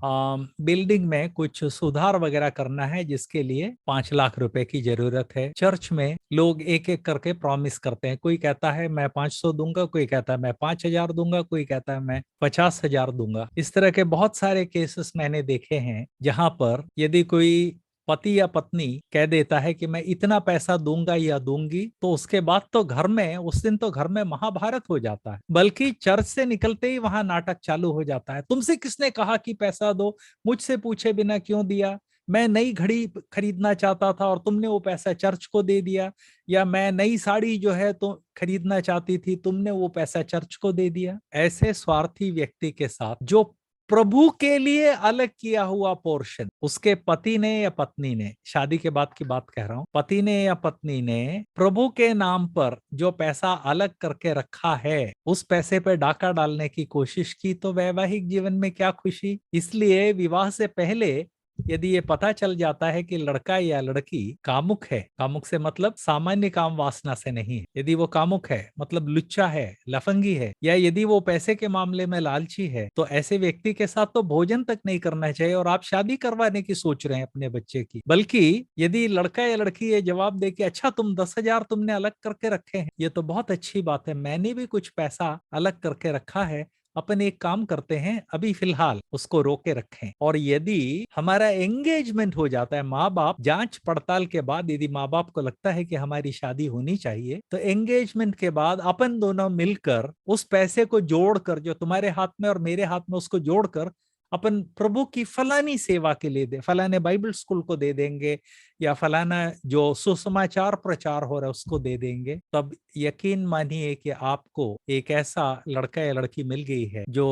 बिल्डिंग में कुछ सुधार वगैरह करना है, जिसके लिए 5 लाख रुपए की जरूरत है। चर्च में लोग एक एक करके प्रॉमिस करते हैं, कोई कहता है मैं 500 दूंगा, कोई कहता है मैं 5,000 दूंगा, कोई कहता है मैं 50,000 दूंगा। इस तरह के बहुत सारे केसेस मैंने देखे हैं जहां पर यदि कोई पति या पत्नी कह देता है कि मैं इतना पैसा दूंगा या दूंगी, तो उसके बाद तो घर में, उस दिन तो घर में महाभारत हो जाता है, बल्कि चर्च से निकलते ही वहां नाटक चालू हो जाता है। तुमसे किसने कहा कि पैसा दो? मुझसे पूछे बिना क्यों दिया? मैं नई घड़ी खरीदना चाहता था और तुमने वो पैसा चर्च को दे दिया, या मैं नई साड़ी जो है तो खरीदना चाहती थी, तुमने वो पैसा चर्च को दे दिया। ऐसे स्वार्थी व्यक्ति के साथ जो प्रभु के लिए अलग किया हुआ पोर्शन, उसके पति ने या पत्नी ने, शादी के बाद की बात कह रहा हूं, पति ने या पत्नी ने प्रभु के नाम पर जो पैसा अलग करके रखा है, उस पैसे पे डाका डालने की कोशिश की, तो वैवाहिक जीवन में क्या खुशी। इसलिए विवाह से पहले यदि ये पता चल जाता है कि लड़का या लड़की कामुक है, कामुक से मतलब सामान्य काम वासना से नहीं है, यदि वो कामुक है मतलब लुच्चा है, लफंगी है, या यदि वो पैसे के मामले में लालची है, तो ऐसे व्यक्ति के साथ तो भोजन तक नहीं करना चाहिए, और आप शादी करवाने की सोच रहे हैं अपने बच्चे की। बल्कि यदि लड़का या लड़की ये जवाब दे कि अच्छा तुम 10,000 तुमने अलग करके रखे हैं, ये तो बहुत अच्छी बात है, मैंने भी कुछ पैसा अलग करके रखा है, अपन एक काम करते हैं, अभी फिलहाल उसको रोके रखें। और यदि हमारा एंगेजमेंट हो जाता है, माँ बाप जांच पड़ताल के बाद यदि माँ बाप को लगता है कि हमारी शादी होनी चाहिए, तो एंगेजमेंट के बाद अपन दोनों मिलकर उस पैसे को जोड़कर, जो तुम्हारे हाथ में और मेरे हाथ में, उसको जोड़कर अपन प्रभु की फलानी सेवा के लिए दे, फलाने बाइबल स्कूल को दे देंगे, या फलाना जो सुसमाचार प्रचार हो रहा है उसको दे देंगे। तब यकीन मानिए कि आपको एक ऐसा लड़का या लड़की मिल गई है जो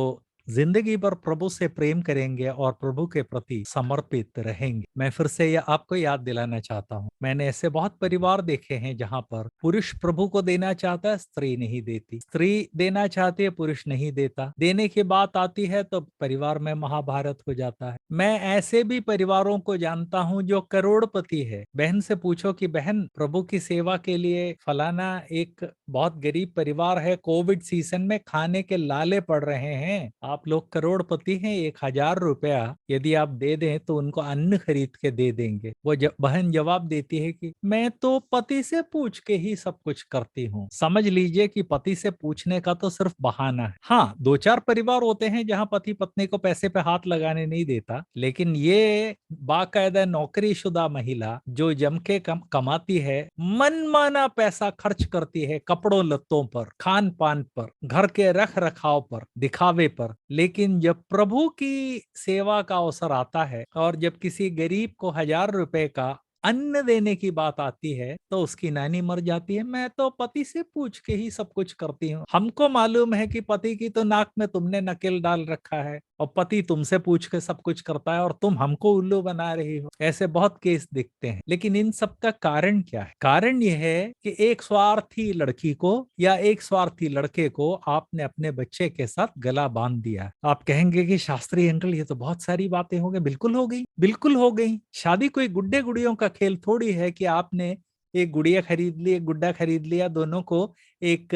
जिंदगी भर प्रभु से प्रेम करेंगे और प्रभु के प्रति समर्पित रहेंगे। मैं फिर से आपको याद दिलाना चाहता हूँ, मैंने ऐसे बहुत परिवार देखे हैं जहाँ पर पुरुष प्रभु को देना चाहता है, स्त्री नहीं देती, स्त्री देना चाहती है, पुरुष नहीं देता, देने की बात आती है तो परिवार में महाभारत हो जाता है। मैं ऐसे भी परिवारों को जानता हूँ जो करोड़पति है। बहन से पूछो कि बहन, प्रभु की सेवा के लिए फलाना एक बहुत गरीब परिवार है, कोविड सीजन में खाने के लाले पड़ रहे हैं, आप लोग करोड़पति हैं, 1,000 रुपया यदि आप दे दें तो उनको अन्न खरीद के दे देंगे। वो बहन जवाब देती है कि मैं तो पति से पूछ के ही सब कुछ करती हूँ। समझ लीजिए कि पति से पूछने का तो सिर्फ बहाना है। हाँ, 2-4 परिवार होते हैं जहाँ पति पत्नी को पैसे पे हाथ लगाने नहीं देता, लेकिन ये बाकायदा नौकरीशुदा महिला जो जम के कमाती है, मनमाना पैसा खर्च करती है कपड़ों लत्तों पर, खान पान पर, घर के रख रखाव पर, दिखावे पर, लेकिन जब प्रभु की सेवा का अवसर आता है और जब किसी गरीब को 1,000 रुपए का अन्न देने की बात आती है तो उसकी नानी मर जाती है। मैं तो पति से पूछ के ही सब कुछ करती हूँ। हमको मालूम है कि पति की तो नाक में तुमने नकेल डाल रखा है और पति तुमसे पूछ के सब कुछ करता है और तुम हमको उल्लू बना रही हो। ऐसे बहुत केस दिखते हैं, लेकिन इन सब का कारण क्या है? कारण यह है कि एक स्वार्थी लड़की को या एक स्वार्थी लड़के को आपने अपने बच्चे के साथ गला बांध दिया। आप कहेंगे कि शास्त्री अंकल, ये तो बहुत सारी बातें हो गई। बिल्कुल हो गई, बिल्कुल हो गई। शादी कोई गुड्डे गुड़ियों का खेल थोड़ी है कि आपने एक गुड़िया खरीद ली, एक गुड्डा खरीद लिया, दोनों को एक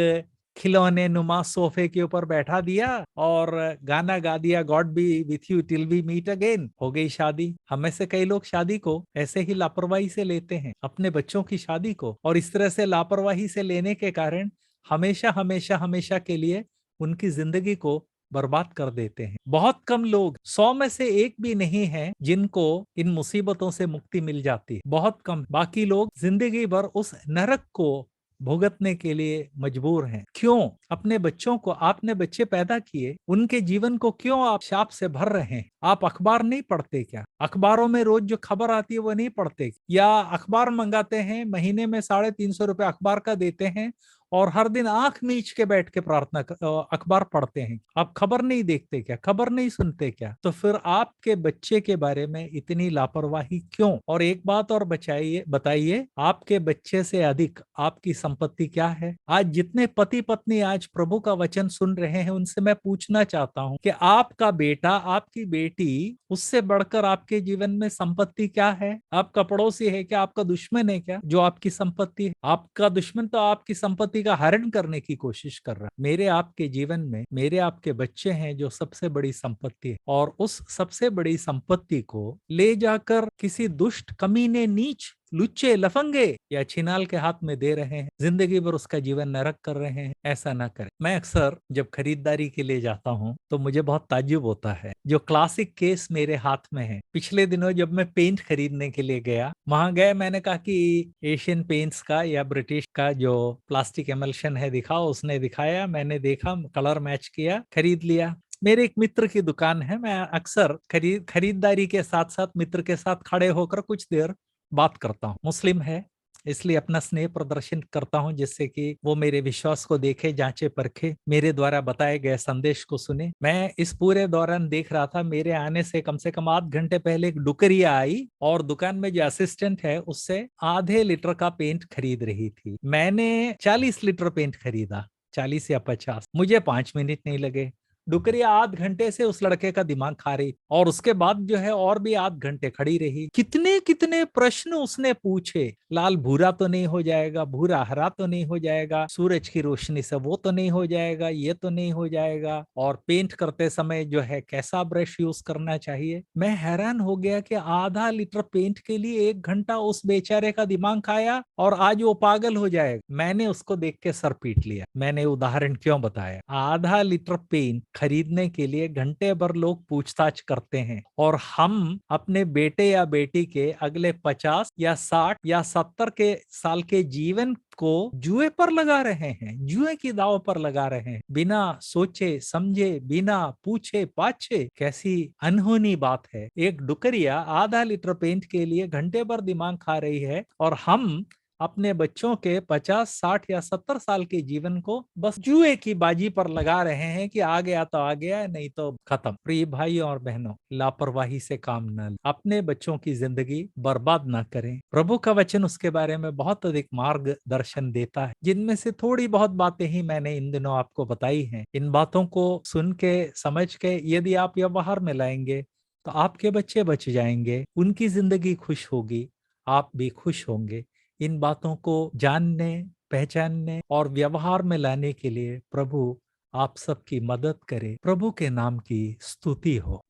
खिलौने नुमा सोफे के ऊपर बैठा दिया और गाना गा दिया, God be with you till we meet again, हो गई शादी। हमें से कई लोग शादी को ऐसे ही लापरवाही से लेते हैं, अपने बच्चों की शादी को, और इस तरह से लापरवाही से लेने के कारण हमेशा हमेशा हमेशा के लिए उनकी जिंदगी को बर्बाद कर देते हैं। बहुत कम लोग, 100 में से एक भी नहीं है जिनको इन मुसीबतों से मुक्ति मिल जाती है, बहुत कम। बाकी लोग जिंदगी भर उस नरक को भुगतने के लिए मजबूर हैं। क्यों? अपने बच्चों को, आपने बच्चे पैदा किए, उनके जीवन को क्यों आप शाप से भर रहे हैं? आप अखबार नहीं पढ़ते क्या? अखबारों में रोज जो खबर आती है वो नहीं पढ़ते? या अखबार मंगाते हैं, महीने में 350 रुपए अखबार का देते हैं और हर दिन आंख मीच के बैठ के अखबार पढ़ते हैं। आप खबर नहीं देखते क्या? खबर नहीं सुनते क्या? तो फिर आपके बच्चे के बारे में इतनी लापरवाही क्यों? और एक बात और बताइए, आपके बच्चे से अधिक आपकी संपत्ति क्या है? आज जितने पति पत्नी आज प्रभु का वचन सुन रहे हैं, उनसे मैं पूछना चाहता हूं कि आपका बेटा, आपकी बेटी, उससे बढ़कर आपके जीवन में संपत्ति क्या है? आपका पड़ोसी है क्या? आपका दुश्मन है क्या जो आपकी संपत्ति है? आपका दुश्मन तो आपकी संपत्ति का हरण करने की कोशिश कर रहा है। मेरे आपके जीवन में मेरे आपके बच्चे हैं जो सबसे बड़ी संपत्ति है, और उस सबसे बड़ी संपत्ति को ले जाकर किसी दुष्ट, कमीने, नीच, लुच्चे, लफंगे या छिनाल के हाथ में दे रहे हैं, जिंदगी भर उसका जीवन नरक कर रहे हैं। ऐसा ना करें। मैं अक्सर जब खरीदारी के लिए जाता हूं तो मुझे बहुत ताज्जुब होता है। जो क्लासिक केस मेरे हाथ में है, पिछले दिनों जब मैं पेंट खरीदने के लिए गया, वहां गए, मैंने कहा कि एशियन पेंट्स का या ब्रिटिश का जो प्लास्टिक एमल्शन है दिखाओ। उसने दिखाया, मैंने देखा, कलर मैच किया, खरीद लिया। मेरे एक मित्र की दुकान है, मैं अक्सर खरीदारी के साथ साथ मित्र के साथ खड़े होकर कुछ देर बात करता हूँ। मुस्लिम है, इसलिए अपना स्नेह प्रदर्शन करता हूं, जिससे कि वो मेरे विश्वास को देखे, जांचे परखे, मेरे द्वारा बताए गए संदेश को सुने। मैं इस पूरे दौरान देख रहा था, मेरे आने से कम आध घंटे पहले एक डुकरिया आई और दुकान में जो असिस्टेंट है उससे आधे लीटर का पेंट खरीद रही थी। मैंने 40 लीटर पेंट खरीदा, 40 या 50। मुझे 5 मिनट नहीं लगे। डुकरिया आध घंटे से उस लड़के का दिमाग खा रही और उसके बाद जो है और भी आध घंटे खड़ी रही। कितने कितने प्रश्न उसने पूछे। लाल भूरा तो नहीं हो जाएगा? भूरा हरा तो नहीं हो जाएगा? सूरज की रोशनी से वो तो नहीं हो जाएगा? ये तो नहीं हो जाएगा? और पेंट करते समय जो है कैसा ब्रश यूज करना चाहिए? मैं हैरान हो गया कि आधा लीटर पेंट के लिए 1 घंटा उस बेचारे का दिमाग खाया और आज वो पागल हो जाएगा। मैंने उसको देख के सर पीट लिया। मैंने उदाहरण क्यों बताया? आधा लीटर पेंट खरीदने के लिए घंटे भर लोग पूछताछ करते हैं और हम अपने बेटे या बेटी के अगले 50 या 60 या 70 के साल के जीवन को जुए पर लगा रहे हैं, जुए की दाव पर लगा रहे हैं, बिना सोचे समझे, बिना पूछे पाछे। कैसी अनहोनी बात है। एक डुकरिया आधा लीटर पेंट के लिए घंटे भर दिमाग खा रही है और हम अपने बच्चों के 50, 60 या 70 साल के जीवन को बस जुए की बाजी पर लगा रहे हैं कि आ गया तो आ गया, नहीं तो खत्म। प्रिय भाई और बहनों, लापरवाही से काम न लें, अपने बच्चों की जिंदगी बर्बाद ना करें। प्रभु का वचन उसके बारे में बहुत अधिक मार्गदर्शन देता है, जिनमें से थोड़ी बहुत बातें ही मैंने इन दिनों आपको बताई हैं। इन बातों को सुन के, समझ के यदि आप व्यवहार में लाएंगे तो आपके बच्चे बच जाएंगे, उनकी जिंदगी खुश होगी, आप भी खुश होंगे। इन बातों को जानने, पहचानने और व्यवहार में लाने के लिए प्रभु आप सबकी मदद करे। प्रभु के नाम की स्तुति हो।